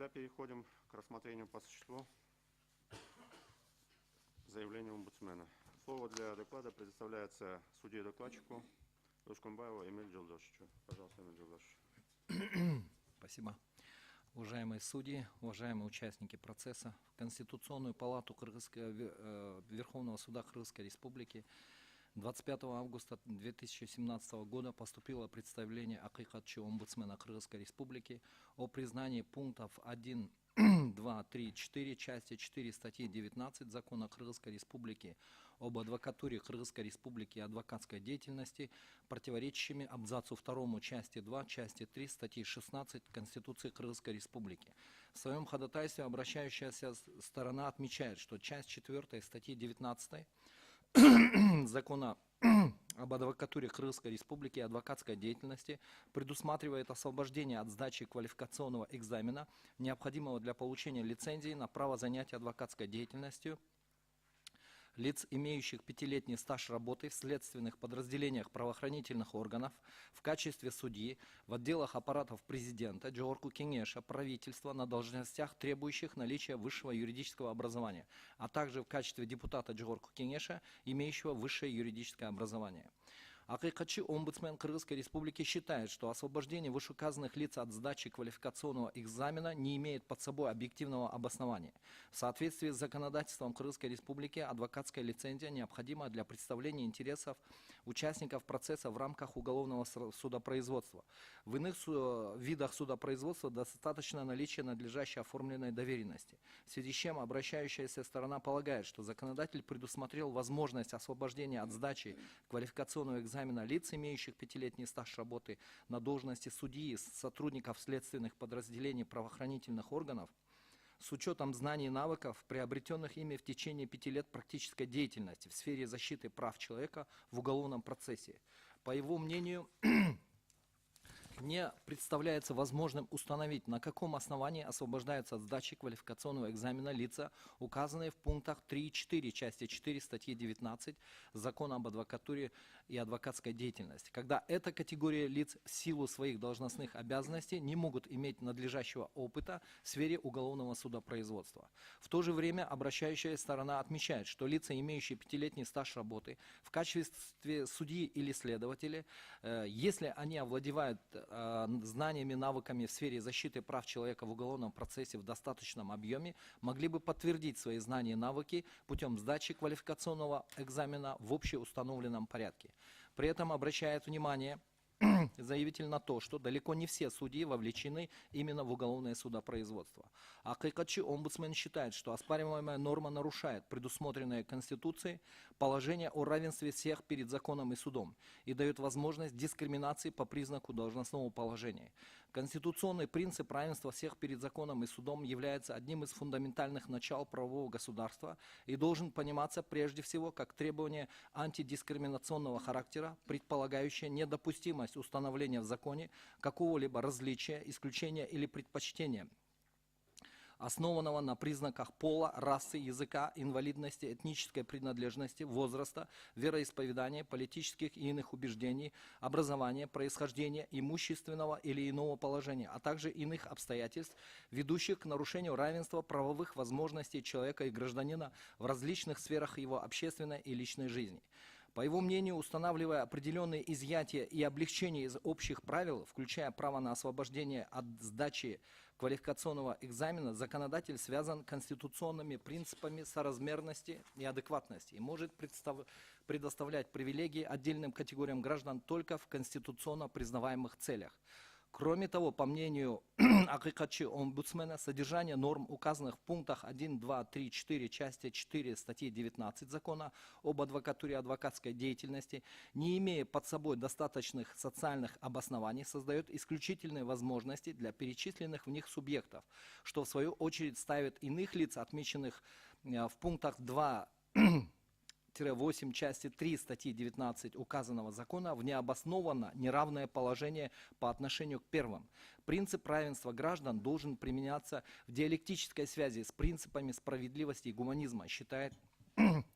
Тогда переходим к рассмотрению по существу заявления омбудсмена. Слово для доклада предоставляется судье-докладчику Рушкумбаеву Эмилю Джолдошевичу. Пожалуйста, Эмиль Джолдошевич. Спасибо. Уважаемые судьи, уважаемые участники процесса, в Конституционную палату Верховного суда Кыргызской Республики 25 августа 2017 года поступило представление акыйкатчы омбудсмена Кыргызской Республики о признании пунктов 1, 2, 3, 4 части 4 статьи 19 Закона Кыргызской Республики об адвокатуре Кыргызской Республики и адвокатской деятельности, противоречащими абзацу 2 части 2, части 3 статьи 16 Конституции Кыргызской Республики. В своем ходатайстве обращающаяся сторона отмечает, что часть 4 статьи 19 Закона об адвокатуре Кыргызской Республики и адвокатской деятельности предусматривает освобождение от сдачи квалификационного экзамена, необходимого для получения лицензии на право занятия адвокатской деятельностью, лиц, имеющих 5-летний стаж работы в следственных подразделениях правоохранительных органов, в качестве судьи, в отделах аппаратов президента, Джорку Кенеша, правительства на должностях, требующих наличия высшего юридического образования, а также в качестве депутата Джорку Кенеша, имеющего высшее юридическое образование. Акыйкатчы омбудсмен Кыргызской Республики считает, что освобождение вышеуказанных лиц от сдачи квалификационного экзамена не имеет под собой объективного обоснования. В соответствии с законодательством Кыргызской Республики адвокатская лицензия необходима для представления интересов участников процесса в рамках уголовного судопроизводства. В иных видах судопроизводства достаточно наличия надлежащей оформленной доверенности. В связи с чем обращающаяся сторона полагает, что законодатель предусмотрел возможность освобождения от сдачи квалификационного экзамена лиц, имеющих 5-летний стаж работы на должности судьи, сотрудников следственных подразделений правоохранительных органов, с учетом знаний и навыков, приобретенных ими в течение 5 лет практической деятельности в сфере защиты прав человека в уголовном процессе. По его мнению, не представляется возможным установить, на каком основании освобождаются от сдачи квалификационного экзамена лица, указанные в пунктах 3 и 4 части 4 статьи 19 Закона об адвокатуре и адвокатской деятельности, когда эта категория лиц в силу своих должностных обязанностей не могут иметь надлежащего опыта в сфере уголовного судопроизводства. В то же время обращающая сторона отмечает, что лица, имеющие 5-летний стаж работы в качестве судьи или следователя, если они овладевают знаниями, навыками в сфере защиты прав человека в уголовном процессе в достаточном объеме, могли бы подтвердить свои знания и навыки путем сдачи квалификационного экзамена в общеустановленном порядке. При этом обращает внимание заявитель на то, что далеко не все судьи вовлечены именно в уголовное судопроизводство. Акыйкатчы омбудсмен считает, что оспариваемая норма нарушает предусмотренное Конституцией положение о равенстве всех перед законом и судом и дает возможность дискриминации по признаку должностного положения. Конституционный принцип равенства всех перед законом и судом является одним из фундаментальных начал правового государства и должен пониматься прежде всего как требование антидискриминационного характера, предполагающее недопустимость установления в законе какого-либо различия, исключения или предпочтения, основанного на признаках пола, расы, языка, инвалидности, этнической принадлежности, возраста, вероисповедания, политических и иных убеждений, образования, происхождения, имущественного или иного положения, а также иных обстоятельств, ведущих к нарушению равенства правовых возможностей человека и гражданина в различных сферах его общественной и личной жизни. По его мнению, устанавливая определенные изъятия и облегчения из общих правил, включая право на освобождение от сдачи квалификационного экзамена, законодатель связан конституционными принципами соразмерности и адекватности и может предоставлять привилегии отдельным категориям граждан только в конституционно признаваемых целях. Кроме того, по мнению акыйкатчы омбудсмена, содержание норм, указанных в пунктах 1, 2, 3, 4 части 4 статьи 19 Закона об адвокатуре и адвокатской деятельности, не имея под собой достаточных социальных обоснований, создает исключительные возможности для перечисленных в них субъектов, что в свою очередь ставит иных лиц, отмеченных в пунктах 2, 8 части 3 статьи 19 указанного закона в необоснованно неравное положение по отношению к первым. Принцип равенства граждан должен применяться в диалектической связи с принципами справедливости и гуманизма, считает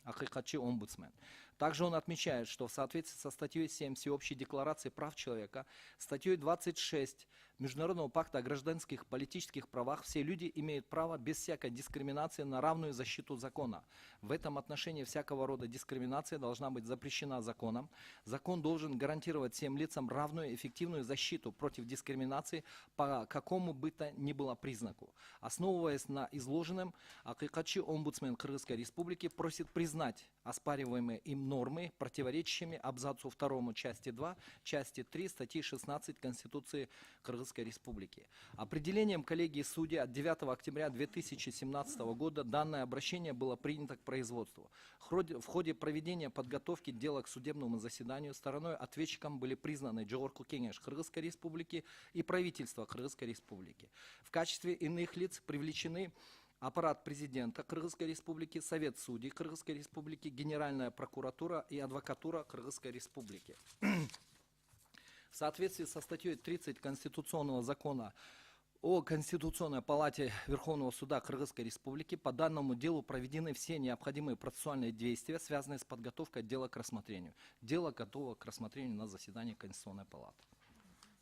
акыйкатчы омбудсмен. Также он отмечает, что в соответствии со статьей 7 Всеобщей декларации прав человека, статьей 26 Международного пакта о гражданских и политических правах все люди имеют право без всякой дискриминации на равную защиту закона. В этом отношении всякого рода дискриминация должна быть запрещена законом. Закон должен гарантировать всем лицам равную и эффективную защиту против дискриминации по какому бы то ни было признаку. Основываясь на изложенном, Акыкатчы омбудсмен Кыргызской Республики просит признать оспариваемые им нормы противоречащими абзацу 2 части 2, части 3 статьи 16 Конституции Кыргызской Республики. Определением коллегии судей от 9 октября 2017 года данное обращение было принято к производству. В ходе проведения подготовки дела к судебному заседанию стороной ответчиком были признаны Джогорку Кеңеш Кыргызской Республики и правительство Кыргызской Республики. В качестве иных лиц привлечены аппарат президента Кыргызской Республики, Совет судей Кыргызской Республики, Генеральная прокуратура и адвокатура Кыргызской Республики. В соответствии со статьей 30 Конституционного закона о Конституционной палате Верховного суда Кыргызской Республики по данному делу проведены все необходимые процессуальные действия, связанные с подготовкой дела к рассмотрению. Дело готово к рассмотрению на заседании Конституционной палаты.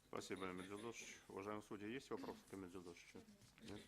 Спасибо, Эмиль Джолдошевич. Уважаемые судьи, есть вопросы к Эмилю Джолдошевичу? Нет?